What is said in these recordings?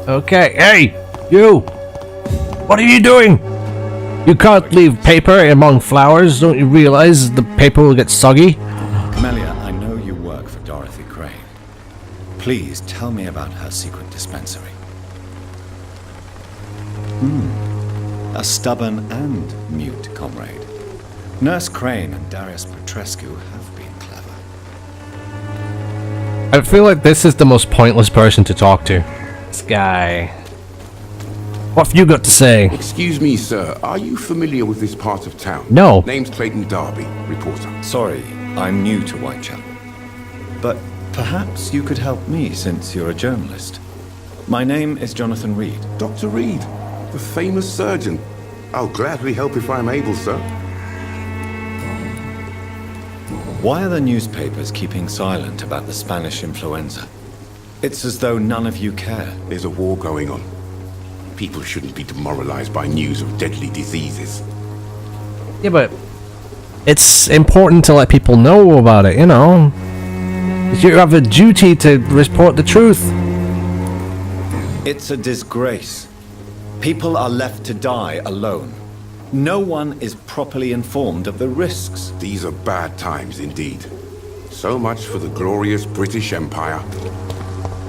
Okay, hey! You! What are you doing? You can't leave paper among flowers. Don't you realize the paper will get soggy? Melia, I know you work for Dorothy Crane. Please tell me about her secret dispensary. A stubborn and mute comrade. Nurse Crane and Darius Petrescu have been clever. I feel like this is the most pointless person to talk to. This guy. What have you got to say? Excuse me, sir. Are you familiar with this part of town? No. Name's Clayton Darby, reporter. Sorry, I'm new to Whitechapel. But perhaps you could help me since you're a journalist. My name is Jonathan Reed. Dr. Reed, the famous surgeon. I'll gladly help if I'm able, sir. Why are the newspapers keeping silent about the Spanish influenza? It's as though none of you care. There's a war going on. People shouldn't be demoralized by news of deadly diseases. Yeah, but it's important to let people know about it, you know. You have a duty to report the truth. It's a disgrace. People are left to die alone. No one is properly informed of the risks. These are bad times indeed. So much for the glorious British Empire.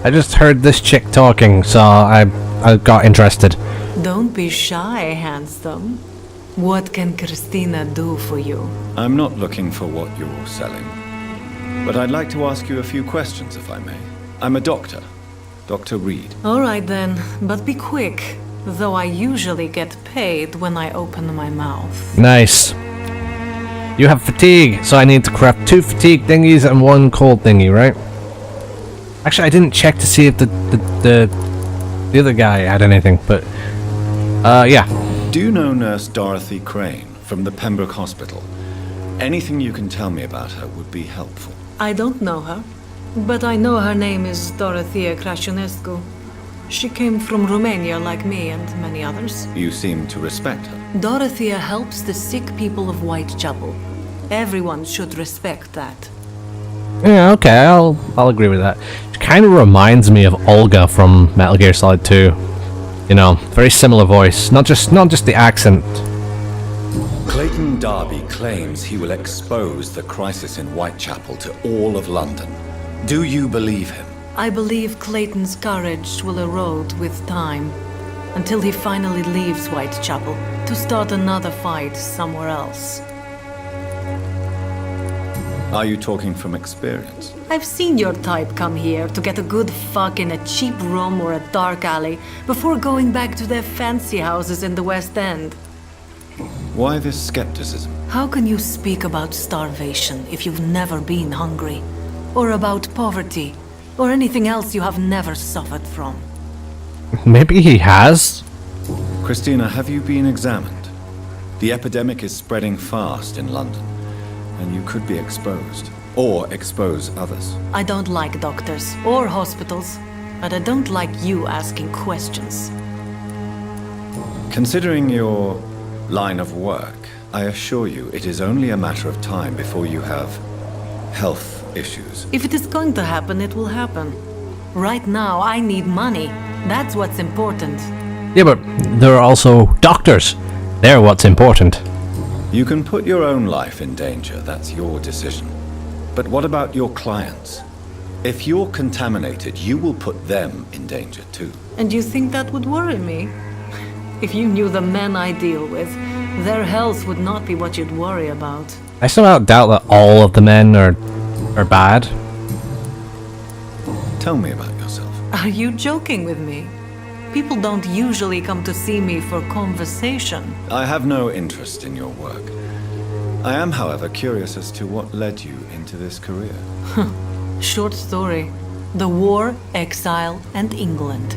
I just heard this chick talking, so I got interested. Don't be shy, handsome. What can Christina do for you? I'm not looking for what you're selling. But I'd like to ask you a few questions, if I may. I'm a doctor. Dr. Reed. All right then, but be quick. Though I usually get paid when I open my mouth. Nice. You have fatigue, so I need to craft 2 fatigue thingies and 1 cold thingy, right? Actually, I didn't check to see if the other guy had anything, but yeah. Do you know Nurse Dorothy Crane from the Pembroke Hospital? Anything you can tell me about her would be helpful. I don't know her, but I know her name is Dorothea Crăciunescu. She came from Romania like me and many others. You seem to respect her. Dorothea helps the sick people of Whitechapel. Everyone should respect that. Yeah, okay, I'll agree with that. She kind of reminds me of Olga from Metal Gear Solid 2. You know, very similar voice, not just the accent. Clayton Darby claims he will expose the crisis in Whitechapel to all of London. Do you believe him? I believe Clayton's courage will erode with time, until he finally leaves Whitechapel to start another fight somewhere else. Are you talking from experience? I've seen your type come here to get a good fuck in a cheap room or a dark alley before going back to their fancy houses in the West End. Why this skepticism? How can you speak about starvation if you've never been hungry? Or about poverty? Or anything else you have never suffered from? Maybe he has? Christina, have you been examined? The epidemic is spreading fast in London, and you could be exposed, or expose others. I don't like doctors or hospitals, but I don't like you asking questions. Considering your line of work, I assure you it is only a matter of time before you have health issues. If it is going to happen, it will happen. Right now, I need money. That's what's important. Yeah, but there are also doctors. They're what's important. You can put your own life in danger, that's your decision. But what about your clients? If you're contaminated, you will put them in danger too. And you think that would worry me? If you knew the men I deal with, their health would not be what you'd worry about. I somehow doubt that all of the men are bad. Tell me about yourself. Are you joking with me? People don't usually come to see me for conversation. I have no interest in your work. I am, however, curious as to what led you into this career. Short story. The war, exile, and England.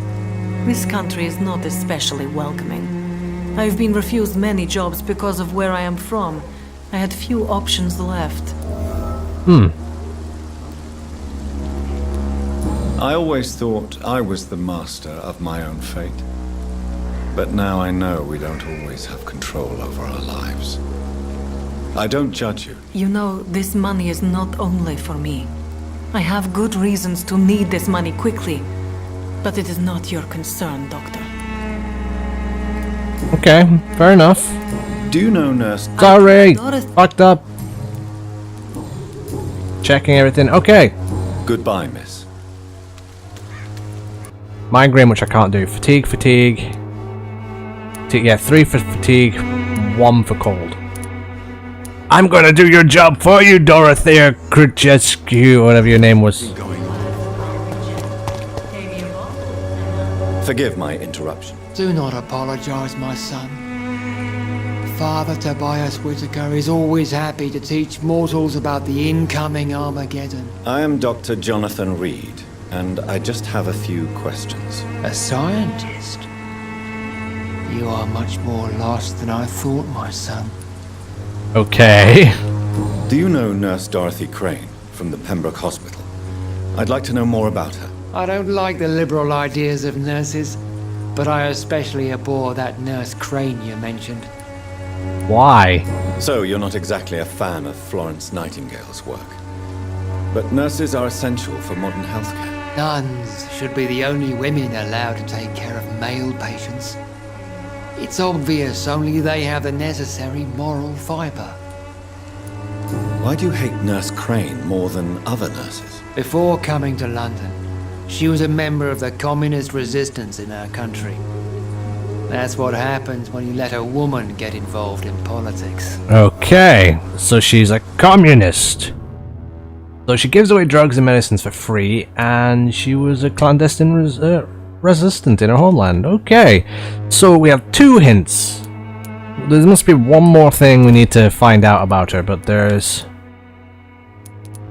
This country is not especially welcoming. I've been refused many jobs because of where I am from. I had few options left. I always thought I was the master of my own fate. But now I know we don't always have control over our lives. I don't judge you. You know, this money is not only for me. I have good reasons to need this money quickly, but it is not your concern, Doctor. Okay, fair enough. Do you know Nurse... Sorry! Dorothy. Fucked up. Checking everything. Okay. Goodbye, miss. Migraine, which I can't do. Fatigue. Yeah, 3 for fatigue, 1 for cold. I'm gonna do your job for you, Dorothea Krzyzewski, whatever your name was. Forgive my interruption. Do not apologize, my son. Father Tobias Whitaker is always happy to teach mortals about the incoming Armageddon. I am Dr. Jonathan Reed, and I just have a few questions. A scientist? You are much more lost than I thought, my son. Okay. Do you know Nurse Dorothy Crane from the Pembroke Hospital? I'd like to know more about her. I don't like the liberal ideas of nurses, but I especially abhor that Nurse Crane you mentioned. Why? So, you're not exactly a fan of Florence Nightingale's work. But nurses are essential for modern healthcare. Nuns should be the only women allowed to take care of male patients. It's obvious only they have the necessary moral fiber. Why do you hate Nurse Crane more than other nurses? Before coming to London, she was a member of the communist resistance in our country. That's what happens when you let a woman get involved in politics. Okay, so she's a communist. So she gives away drugs and medicines for free, and she was a clandestine resistant in her homeland. Okay, so we have 2 hints. There must be one more thing we need to find out about her, but there's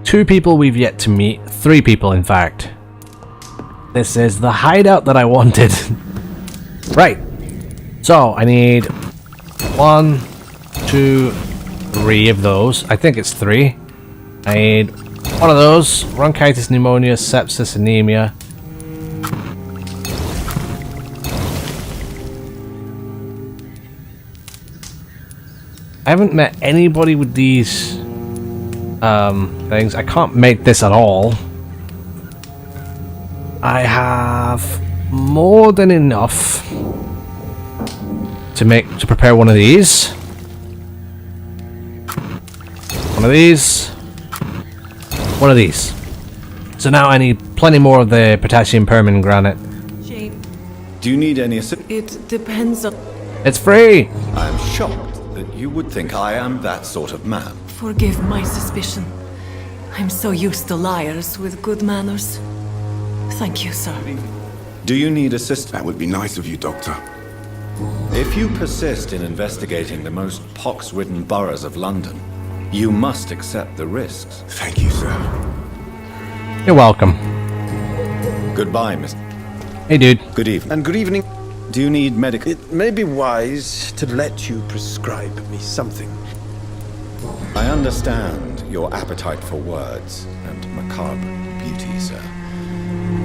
2 people we've yet to meet. 3 people, in fact. This is the hideout that I wanted. Right. So, I need 1, 2, 3 of those. I think it's 3. I need 1 of those. Bronchitis, pneumonia, sepsis, anemia. I haven't met anybody with these things. I can't make this at all. I have more than enough to prepare one of these. One of these. One of these. So now I need plenty more of the potassium permangranate. Jane, Do you need any assistance? it depends on... It's free! I am shocked that you would think I am that sort of man. Forgive my suspicion. I'm so used to liars with good manners. Thank you, sir. Do you need assistance? That would be nice of you, Doctor. If you persist in investigating the most pox-ridden boroughs of London, you must accept the risks. Thank you, sir. You're welcome. Goodbye, Miss. Hey, dude. Good evening. And good evening. Do you need medical... It may be wise to let you prescribe me something. I understand your appetite for words and macabre beauty, sir.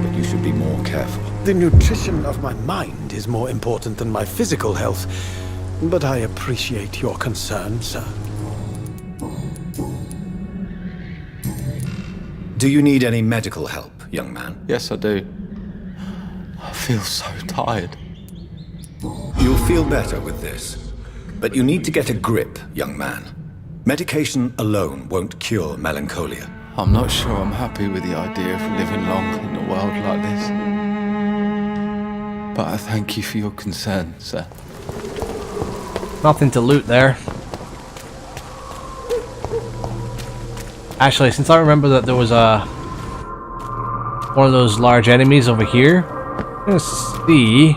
But you should be more careful. The nutrition of my mind is more important than my physical health. But I appreciate your concern, sir. Do you need any medical help, young man? Yes, I do. I feel so tired. You'll feel better with this. But you need to get a grip, young man. Medication alone won't cure melancholia. I'm not sure I'm happy with the idea of living long in a world like this. But I thank you for your concern, sir. Nothing to loot there. Actually, since I remember that there was one of those large enemies over here, I'm gonna see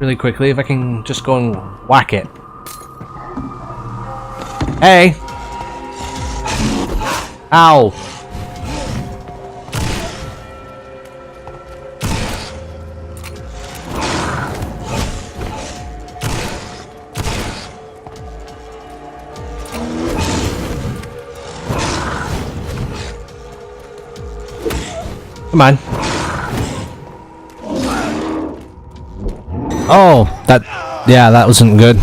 really quickly if I can just go and whack it. Hey! Ow! Come on. Oh, yeah, that wasn't good.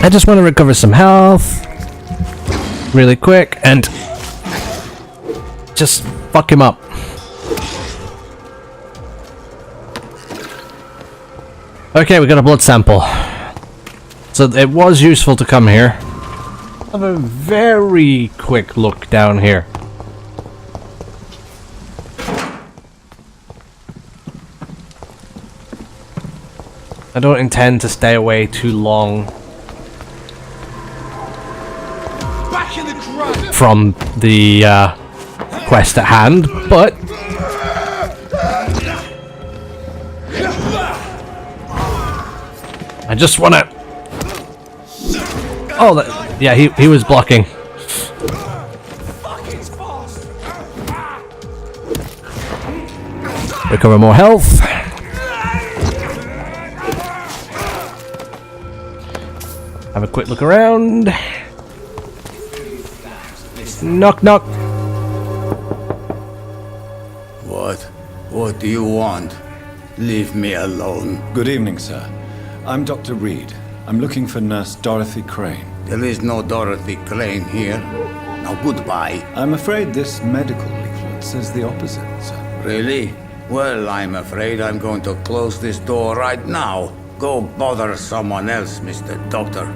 I just want to recover some health really quick and just fuck him up. Okay, we got a blood sample. So it was useful to come here. Have a very quick look down here. I don't intend to stay away too long from the quest at hand, but I just want to... Oh, yeah, he was blocking. Recover more health. Have a quick look around. Knock, knock. What do you want? Leave me alone. Good evening, sir. I'm Dr. Reed. I'm looking for Nurse Dorothy Crane. There is no Dorothy Crane here. Now goodbye. I'm afraid this medical leaflet says the opposite, sir. Really? Well, I'm afraid I'm going to close this door right now. Go bother someone else, Mr. Doctor.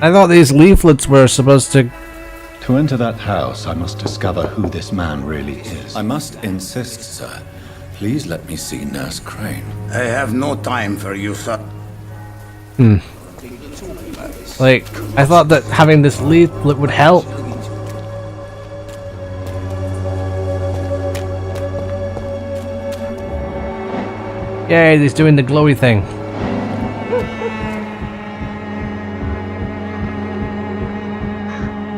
I thought these leaflets were supposed to... To enter that house, I must discover who this man really is. I must insist, sir. Please let me see Nurse Crane. I have no time for you, sir. Like, I thought that having this leaflet would help. Yay, he's doing the glowy thing.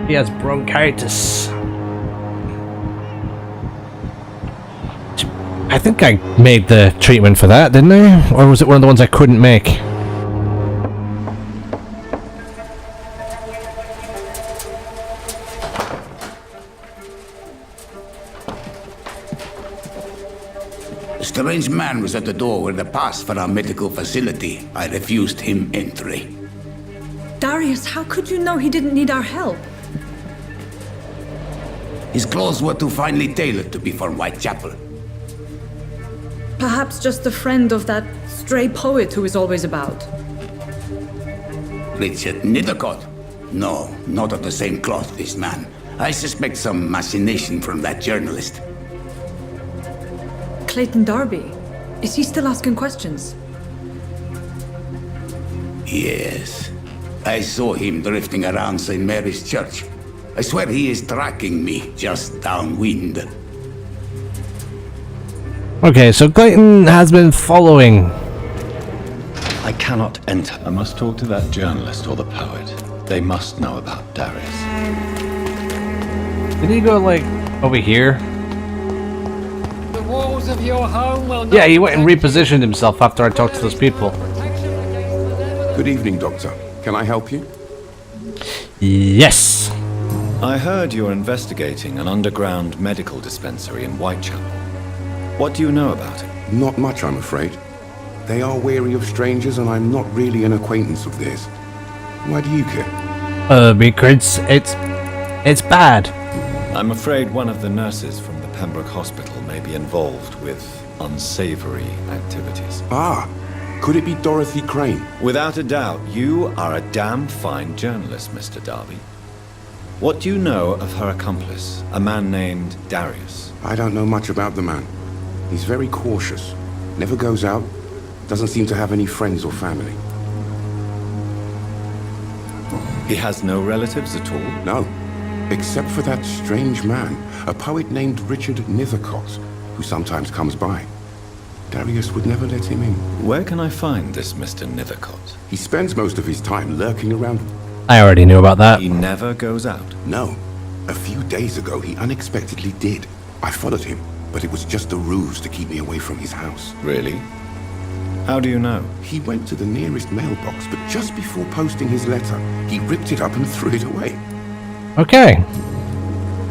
He has bronchitis. I think I made the treatment for that, didn't I? Or was it one of the ones I couldn't make? A strange man was at the door with a pass for our medical facility. I refused him entry. Darius, how could you know he didn't need our help? His clothes were too finely tailored to be from Whitechapel. Perhaps just a friend of that stray poet who is always about. Richard Nethercott? No, not of the same cloth, this man. I suspect some machination from that journalist. Clayton Darby. Is he still asking questions? Yes. I saw him drifting around St. Mary's Church. I swear he is tracking me just downwind. Okay, so Clayton has been following. I cannot enter. I must talk to that journalist or the poet. They must know about Darius. Did he go, like, over here? The walls of your home will not... Yeah, he went and repositioned himself after I talked to those people. Good evening, Doctor. Can I help you? Yes. I heard you're investigating an underground medical dispensary in Whitechapel. What do you know about it? Not much, I'm afraid. They are wary of strangers, and I'm not really an acquaintance of theirs. Why do you care? Because it's bad. I'm afraid one of the nurses from the Pembroke Hospital may be involved with unsavory activities. Ah, could it be Dorothy Crane? Without a doubt, you are a damn fine journalist, Mr. Darby. What do you know of her accomplice, a man named Darius? I don't know much about the man. He's very cautious. Never goes out. Doesn't seem to have any friends or family. He has no relatives at all? No. Except for that strange man, a poet named Richard Nethercott, who sometimes comes by. Darius would never let him in. Where can I find this Mr. Nethercott? He spends most of his time lurking around. I already knew about that. He never goes out? No. A few days ago, he unexpectedly did. I followed him, but it was just a ruse to keep me away from his house. Really? How do you know? He went to the nearest mailbox, but just before posting his letter, he ripped it up and threw it away. Okay.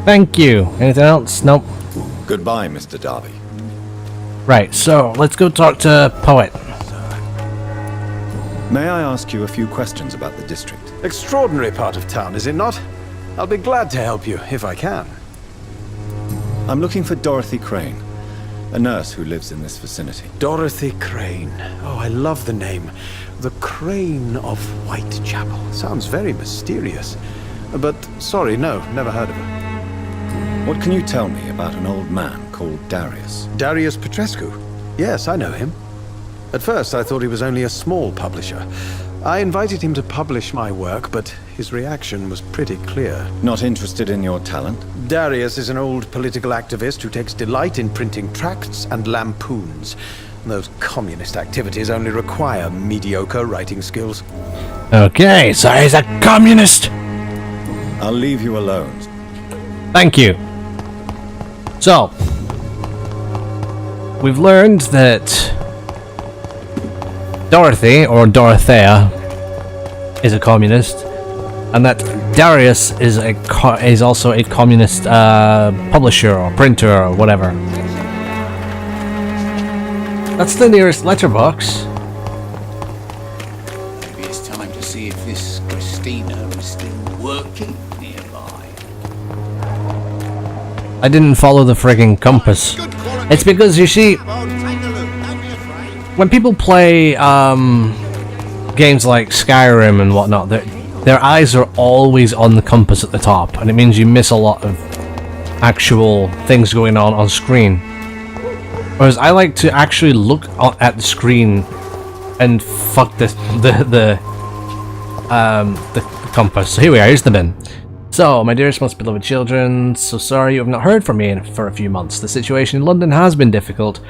Thank you. Anything else? Nope. Goodbye, Mr. Darby. Right, so let's go talk to Poet. May I ask you a few questions about the district? Extraordinary part of town, is it not? I'll be glad to help you, if I can. I'm looking for Dorothy Crane, a nurse who lives in this vicinity. Dorothy Crane. Oh, I love the name. The Crane of Whitechapel. Sounds very mysterious. But, sorry, no, never heard of her. What can you tell me about an old man called Darius? Darius Petrescu? Yes, I know him. At first, I thought he was only a small publisher. I invited him to publish my work, but his reaction was pretty clear. Not interested in your talent? Darius is an old political activist who takes delight in printing tracts and lampoons. Those communist activities only require mediocre writing skills. Okay, so he's a communist! I'll leave you alone. Thank you. So, we've learned that Dorothy, or Dorothea, is a communist, and that Darius is also a communist publisher or printer or whatever. That's the nearest letterbox. Maybe it's time to see if this Christina is still working nearby. I didn't follow the frigging compass. It's because, you see, when people play games like Skyrim and whatnot, their eyes are always on the compass at the top, and it means you miss a lot of actual things going on screen. Whereas I like to actually look at the screen and fuck the compass. So here we are, here's the bin. So, my dearest, most beloved children, so sorry you have not heard from me for a few months. The situation in London has been difficult.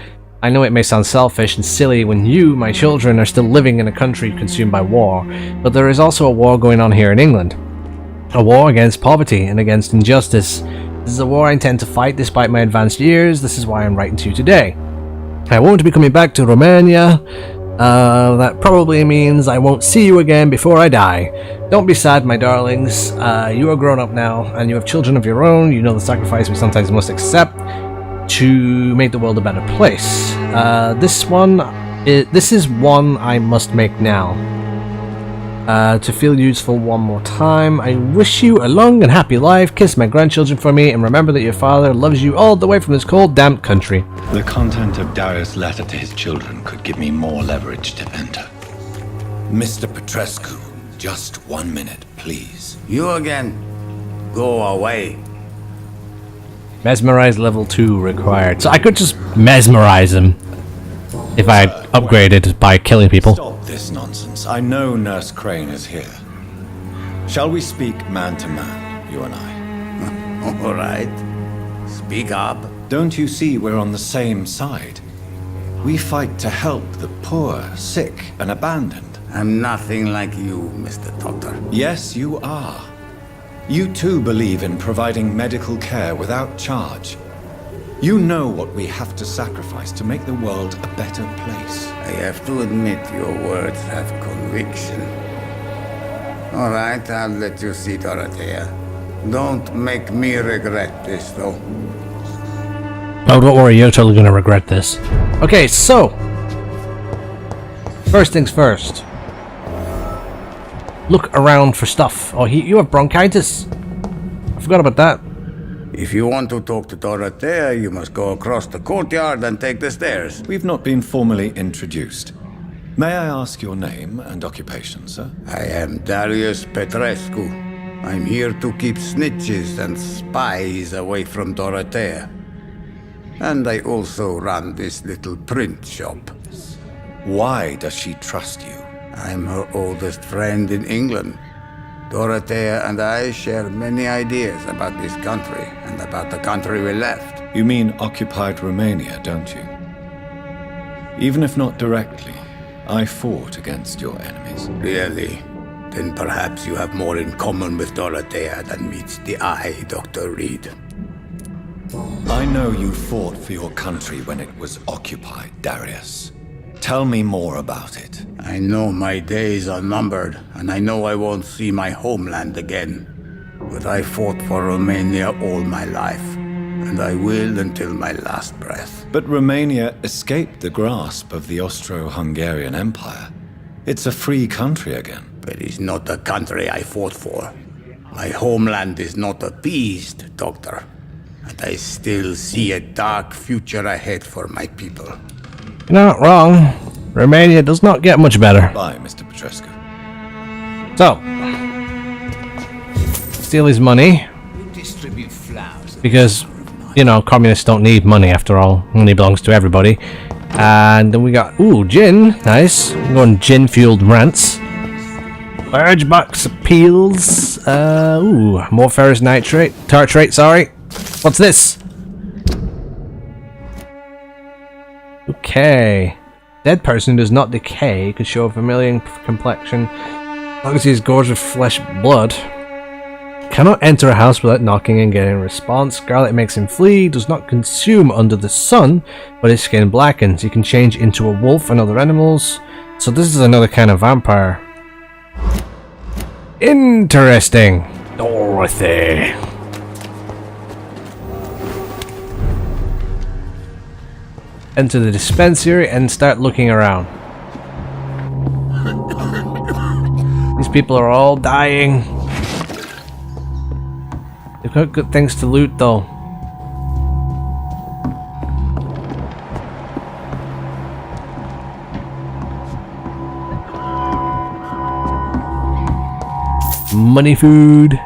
I know it may sound selfish and silly when you, my children, are still living in a country consumed by war, but there is also a war going on here in England. A war against poverty and against injustice. This is a war I intend to fight despite my advanced years. This is why I'm writing to you today. I won't be coming back to Romania. That probably means I won't see you again before I die. Don't be sad, my darlings. You are grown up now, and you have children of your own. You know the sacrifice we sometimes must accept to make the world a better place. This is one I must make now. To feel useful one more time, I wish you a long and happy life. Kiss my grandchildren for me, and remember that your father loves you all the way from this cold, damp country. The content of Darius' letter to his children could give me more leverage to enter. Mr. Petrescu, just 1 minute, please. You again? Go away. Mesmerize level 2 required. So I could just mesmerize him if I upgraded by killing people. Stop this nonsense. I know Nurse Crane is here. Shall we speak man to man, you and I? All right. Speak up. Don't you see we're on the same side? We fight to help the poor, sick, and abandoned. I'm nothing like you, Mr. Doctor. Yes, you are. You too believe in providing medical care without charge. You know what we have to sacrifice to make the world a better place. I have to admit your words have conviction. All right, I'll let you see Dorothea. Don't make me regret this, though. Oh, don't worry, you're totally gonna regret this. Okay, so first things first. Look around for stuff. Oh, you have bronchitis. I forgot about that. If you want to talk to Dorothea, you must go across the courtyard and take the stairs. We've not been formally introduced. May I ask your name and occupation, sir? I am Darius Petrescu. I'm here to keep snitches and spies away from Dorothea. And I also run this little print shop. Why does she trust you? I'm her oldest friend in England. Dorothea and I share many ideas about this country and about the country we left. You mean occupied Romania, don't you? Even if not directly, I fought against your enemies. Really? Then perhaps you have more in common with Dorothea than meets the eye, Dr. Reed. I know you fought for your country when it was occupied, Darius. Tell me more about it. I know my days are numbered, and I know I won't see my homeland again. But I fought for Romania all my life, and I will until my last breath. But Romania escaped the grasp of the Austro-Hungarian Empire. It's a free country again. But it's not the country I fought for. My homeland is not appeased, Doctor. And I still see a dark future ahead for my people. You're not wrong. Romania does not get much better. Bye, Mr. Petrescu. So, steal his money. Distribute flowers. Because, you know, communists don't need money after all. Money belongs to everybody. And then we got, ooh, gin. Nice. We're going gin-fueled rants. Large box of peels. Ooh, more ferrous nitrate. Tartrate, sorry. What's this? Okay. Dead person who does not decay could show a vermilion complexion as long as he is gorged with flesh blood. Cannot enter a house without knocking and getting a response. Scarlet makes him flee. Does not consume under the sun, but his skin blackens. He can change into a wolf and other animals. So this is another kind of vampire. Interesting. Dorothy. Enter the dispensary and start looking around. These people are all dying. They've got good things to loot though. Money, food.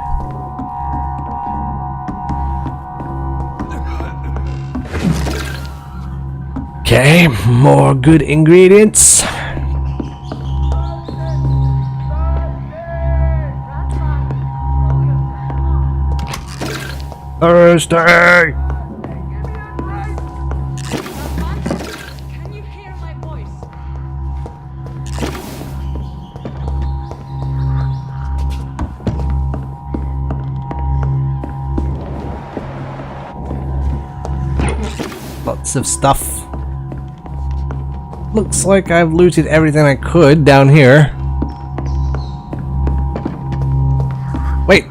Okay, more good ingredients. Thursday. Can you hear my voice? Lots of stuff. Looks like I've looted everything I could down here. Wait!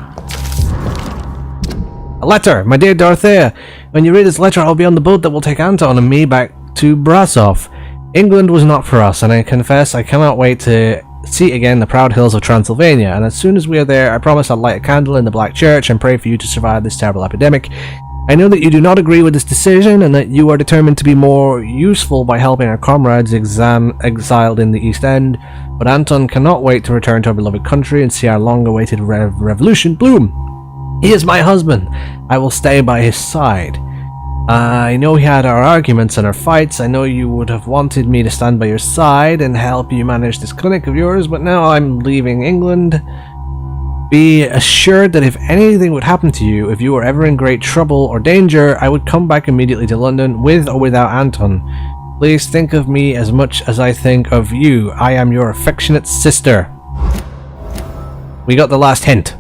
A letter! My dear Dorothea! When you read this letter, I'll be on the boat that will take Anton and me back to Brasov. England was not for us, and I confess I cannot wait to see again the proud hills of Transylvania, and as soon as we are there, I promise I'll light a candle in the Black Church and pray for you to survive this terrible epidemic. I know that you do not agree with this decision, and that you are determined to be more useful by helping our comrades exiled in the East End, but Anton cannot wait to return to our beloved country and see our long-awaited revolution bloom. He is my husband. I will stay by his side. I know he had our arguments and our fights. I know you would have wanted me to stand by your side and help you manage this clinic of yours, but now I'm leaving England. Be assured that if anything would happen to you, if you were ever in great trouble or danger, I would come back immediately to London, with or without Anton. Please think of me as much as I think of you. I am your affectionate sister. We got the last hint.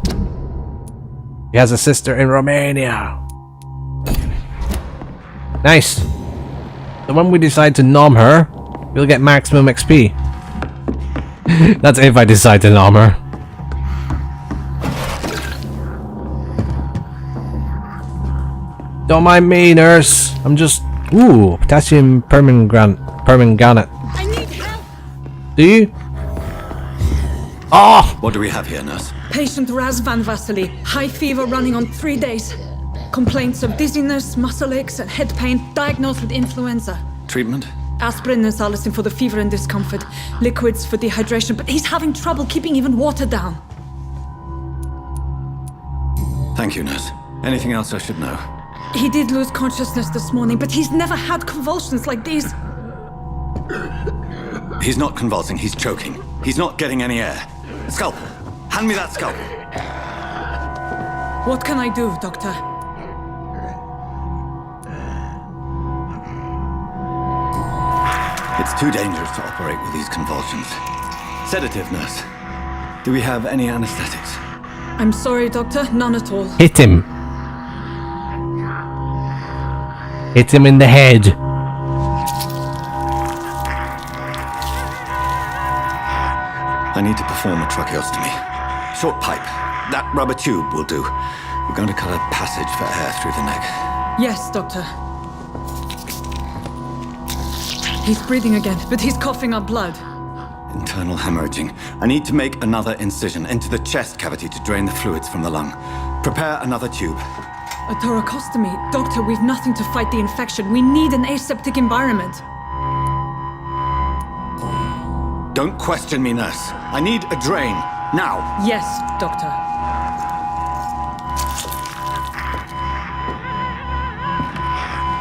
He has a sister in Romania. Nice. So when we decide to nom her, we'll get maximum XP. That's if I decide to nom her. Don't mind me, nurse. I'm just... Ooh, potassium permanganate. I need help! Do you? Oh! What do we have here, nurse? Patient Raz Van Vasily, high fever running on 3 days. Complaints of dizziness, muscle aches, and head pain, diagnosed with influenza. Treatment? Aspirin and salicin for the fever and discomfort, liquids for dehydration, but he's having trouble keeping even water down. Thank you, nurse. Anything else I should know? He did lose consciousness this morning, but he's never had convulsions like these. He's not convulsing, he's choking. He's not getting any air. Scalpel! Hand me that scalpel! What can I do, Doctor? It's too dangerous to operate with these convulsions. Sedative, nurse. Do we have any anesthetics? I'm sorry, Doctor, none at all. Hit him. Hit him in the head. I need to perform a tracheostomy. Short pipe. That rubber tube will do. We're going to cut a passage for air through the neck. Yes, Doctor. He's breathing again, but he's coughing up blood. Internal hemorrhaging. I need to make another incision into the chest cavity to drain the fluids from the lung. Prepare another tube. A thoracostomy. Doctor, we've nothing to fight the infection. We need an aseptic environment. Don't question me, nurse. I need a drain. Now. Yes, Doctor.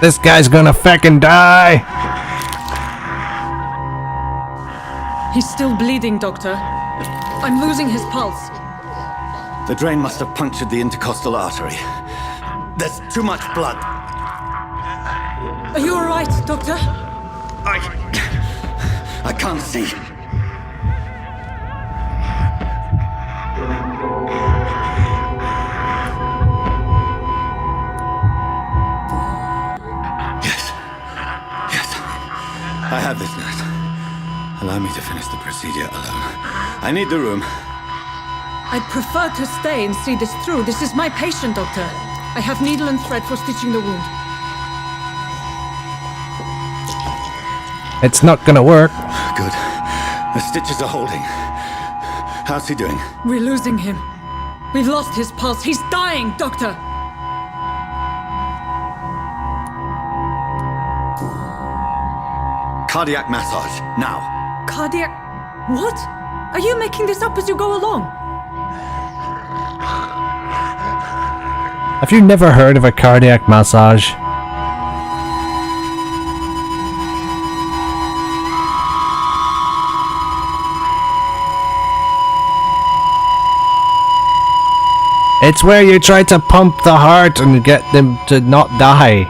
This guy's gonna fucking die! He's still bleeding, Doctor. I'm losing his pulse. The drain must have punctured the intercostal artery. There's too much blood. Are you alright, Doctor? I can't see. Yes, I have this, nurse. Allow me to finish the procedure alone. I need the room. I'd prefer to stay and see this through. This is my patient, Doctor. I have needle and thread for stitching the wound. It's not gonna work. Good. The stitches are holding. How's he doing? We're losing him. We've lost his pulse. He's dying, Doctor! Cardiac massage, now. Cardiac... What? Are you making this up as you go along? Have you never heard of a cardiac massage? It's where you try to pump the heart and get them to not die.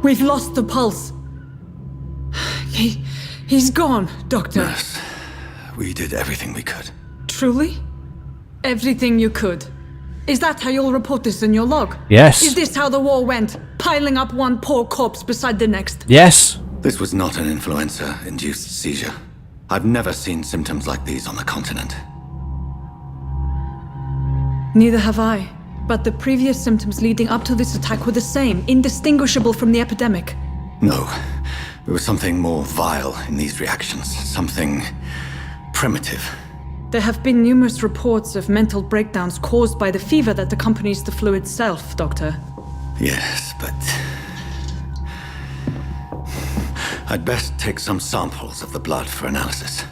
We've lost the pulse. He's gone, Doctor. Nurse, we did everything we could. Truly? Everything you could. Is that how you'll report this in your log? Yes. Is this how the war went? Piling up one poor corpse beside the next? Yes. This was not an influenza-induced seizure. I've never seen symptoms like these on the continent. Neither have I. But the previous symptoms leading up to this attack were the same, indistinguishable from the epidemic. No. There was something more vile in these reactions. Something primitive. There have been numerous reports of mental breakdowns caused by the fever that accompanies the flu itself, Doctor. Yes, but... I'd best take some samples of the blood for analysis.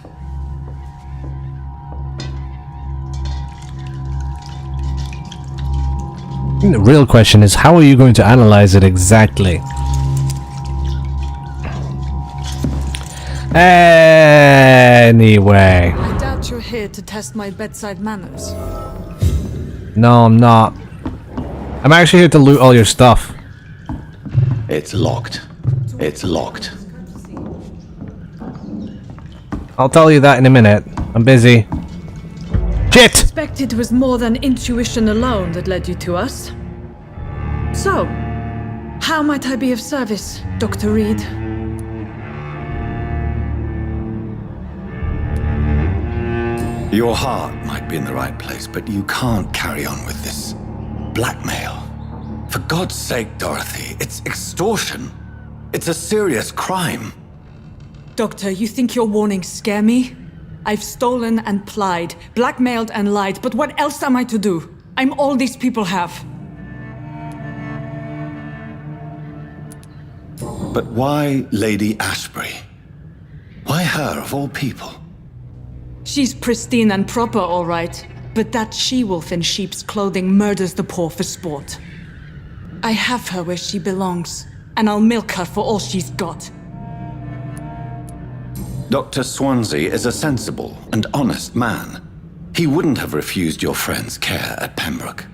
The real question is, how are you going to analyze it exactly? Anyway. I doubt you're here to test my bedside manners. No, I'm not. I'm actually here to loot all your stuff. It's locked. It's locked. I'll tell you that in a minute. I'm busy. Shit! I suspect it was more than intuition alone that led you to us. So, how might I be of service, Dr. Reed? Your heart might be in the right place, but you can't carry on with this blackmail. For God's sake, Dorothy, it's extortion. It's a serious crime. Doctor, you think your warnings scare me? I've stolen and plied, blackmailed and lied, but what else am I to do? I'm all these people have. But why Lady Ashbury? Why her, of all people? She's pristine and proper, all right. But that she-wolf in sheep's clothing murders the poor for sport. I have her where she belongs, and I'll milk her for all she's got. Dr. Swansea is a sensible and honest man. He wouldn't have refused your friend's care at Pembroke.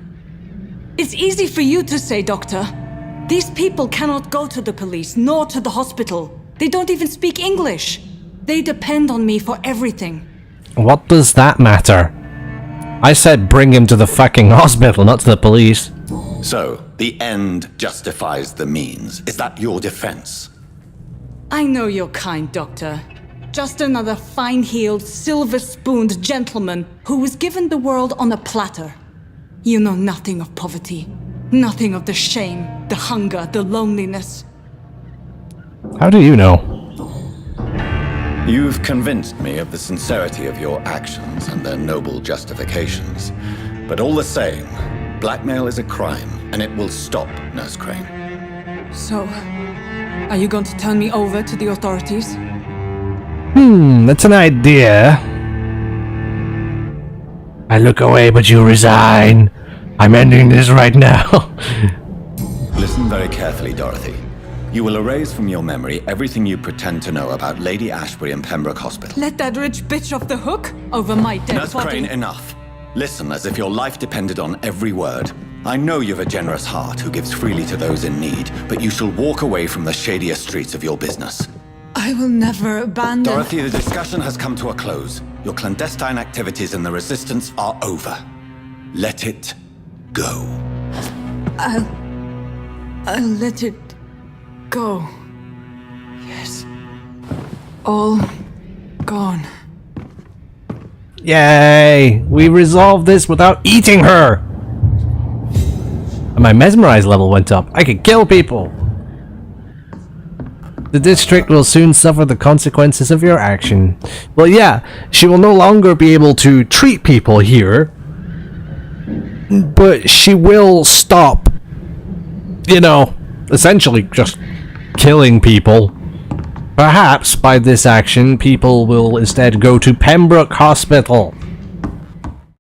It's easy for you to say, Doctor. These people cannot go to the police, nor to the hospital. They don't even speak English. They depend on me for everything. What does that matter? I said bring him to the fucking hospital, not to the police. So, the end justifies the means. Is that your defense? I know you're kind, Doctor. Just another fine-heeled, silver-spooned gentleman who was given the world on a platter. You know nothing of poverty. Nothing of the shame, the hunger, the loneliness. How do you know? You've convinced me of the sincerity of your actions and their noble justifications. But all the same, blackmail is a crime, and it will stop, Nurse Crane. So, are you going to turn me over to the authorities? That's an idea. I look away, but you resign. I'm ending this right now. Listen very carefully, Dorothy. You will erase from your memory everything you pretend to know about Lady Ashbury and Pembroke Hospital. Let that rich bitch off the hook over my dead Nurse body. Crane, enough. Listen as if your life depended on every word. I know you've a generous heart who gives freely to those in need, but you shall walk away from the shadier streets of your business. I will never abandon... Dorothy, the discussion has come to a close. Your clandestine activities in the Resistance are over. Let it go. I'll let it go. Yes. All gone. Yay! We resolved this without eating her! And my mesmerize level went up. I could kill people! The district will soon suffer the consequences of your action. Well, yeah, she will no longer be able to treat people here. But she will stop, you know, essentially just killing people. Perhaps by this action, people will instead go to Pembroke Hospital.